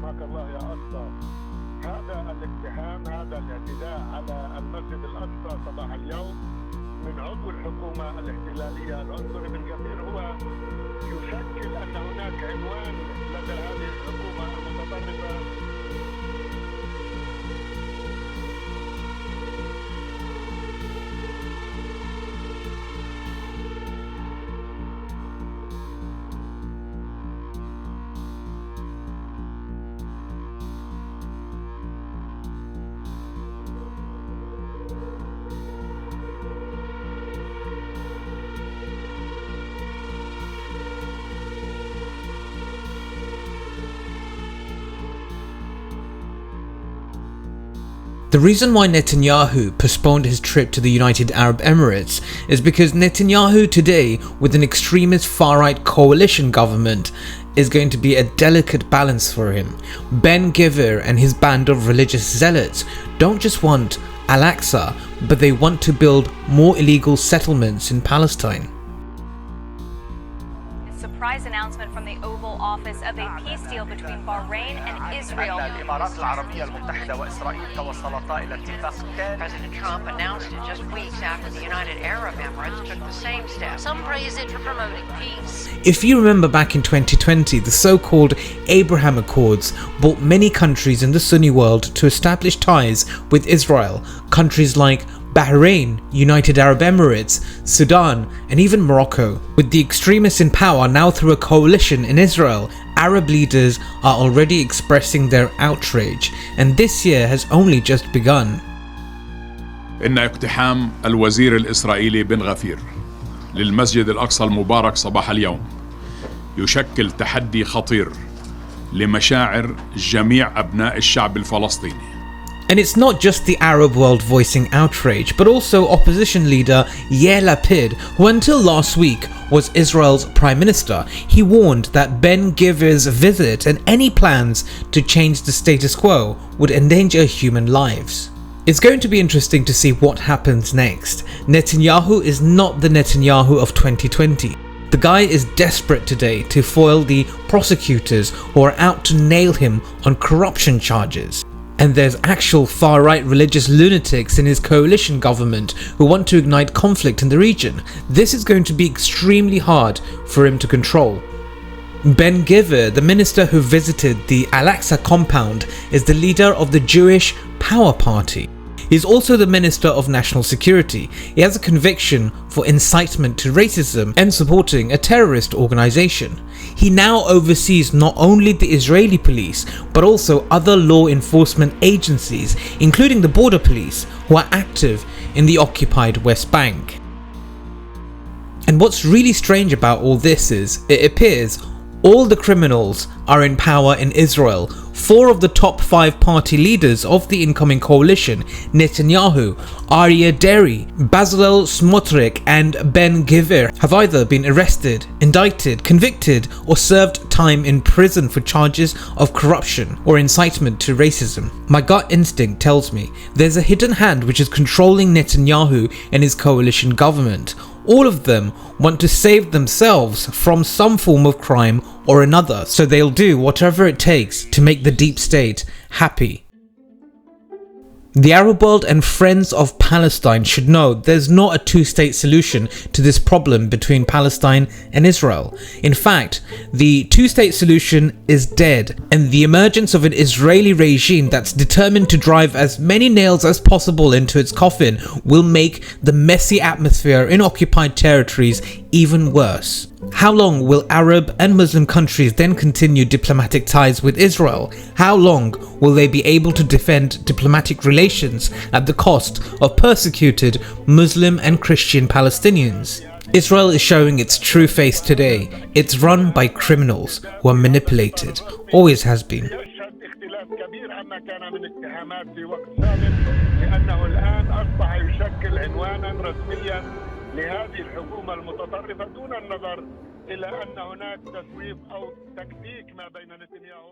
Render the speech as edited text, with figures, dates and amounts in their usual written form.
رحمك الله يا أقصى. هذا الاقتحام، هذا الاعتداء على المسجد الأقصى صباح اليوم من عضو الحكومة الاحتلالية العنصري بن غفير هو يشكل أن هناك عنوان لدى هذه الحكومة المتطرفة. The reason why Netanyahu postponed his trip to the United Arab Emirates is because Netanyahu today, with an extremist far-right coalition government, is going to be a delicate balance for him. Ben Gvir and his band of religious zealots don't just want Al-Aqsa, but they want to build more illegal settlements in Palestine. Surprise announcement from the Oval Office of a peace deal between Bahrain and Israel. President Trump announced it just weeks after the United Arab Emirates took the same step. Some praise it for promoting peace. If you remember back in 2020, the so-called Abraham Accords brought many countries in the Sunni world to establish ties with Israel. Countries like Bahrain, United Arab Emirates, Sudan, and even Morocco. With the extremists in power now through a coalition in Israel, Arab leaders are already expressing their outrage, and this year has only just begun. إن اقتحام الوزير الإسرائيلي بن غفير للمسجد الأقصى المبارك صباح اليوم يشكل تحدي خطير لمشاعر جميع أبناء الشعب الفلسطيني. And it's not just the Arab world voicing outrage, but also opposition leader Yair Lapid, who until last week was Israel's prime minister. He warned that Ben Gvir's visit and any plans to change the status quo would endanger human lives. It's going to be interesting to see what happens next. Netanyahu is not the Netanyahu of 2020. The guy is desperate today to foil the prosecutors who are out to nail him on corruption charges. And there's actual far-right religious lunatics in his coalition government who want to ignite conflict in the region. This is going to be extremely hard for him to control. Ben Gvir, the minister who visited the Al-Aqsa compound, is the leader of the Jewish Power Party. He's also the Minister of National Security. He has a conviction for incitement to racism and supporting a terrorist organization. He now oversees not only the Israeli police, but also other law enforcement agencies, including the border police, who are active in the occupied West Bank. And what's really strange about all this is, it appears all the criminals are in power in Israel. 4 of the top 5 party leaders of the incoming coalition, Netanyahu, Aryeh Deri, Bezalel Smotrich and Ben Gvir, have either been arrested, indicted, convicted or served time in prison for charges of corruption or incitement to racism. My gut instinct tells me there's a hidden hand which is controlling Netanyahu and his coalition government. All of them want to save themselves from some form of crime or another, so they'll do whatever it takes to make the deep state happy. The Arab world and friends of Palestine should know there's not a two-state solution to this problem between Palestine and Israel. In fact, the two-state solution is dead, and the emergence of an Israeli regime that's determined to drive as many nails as possible into its coffin will make the messy atmosphere in occupied territories even worse. How long will Arab and Muslim countries then continue diplomatic ties with Israel? How long will they be able to defend diplomatic relations at the cost of persecuted Muslim and Christian Palestinians? Israel is showing its true face today. It's run by criminals who are manipulated, always has been. كان من اتهامات في وقت سابق لأنه الآن أصبح يشكل عنوانا رسميا لهذه الحكومة المتطرفة دون النظر إلى أن هناك تسويف أو تكتيك ما بين نتنياهو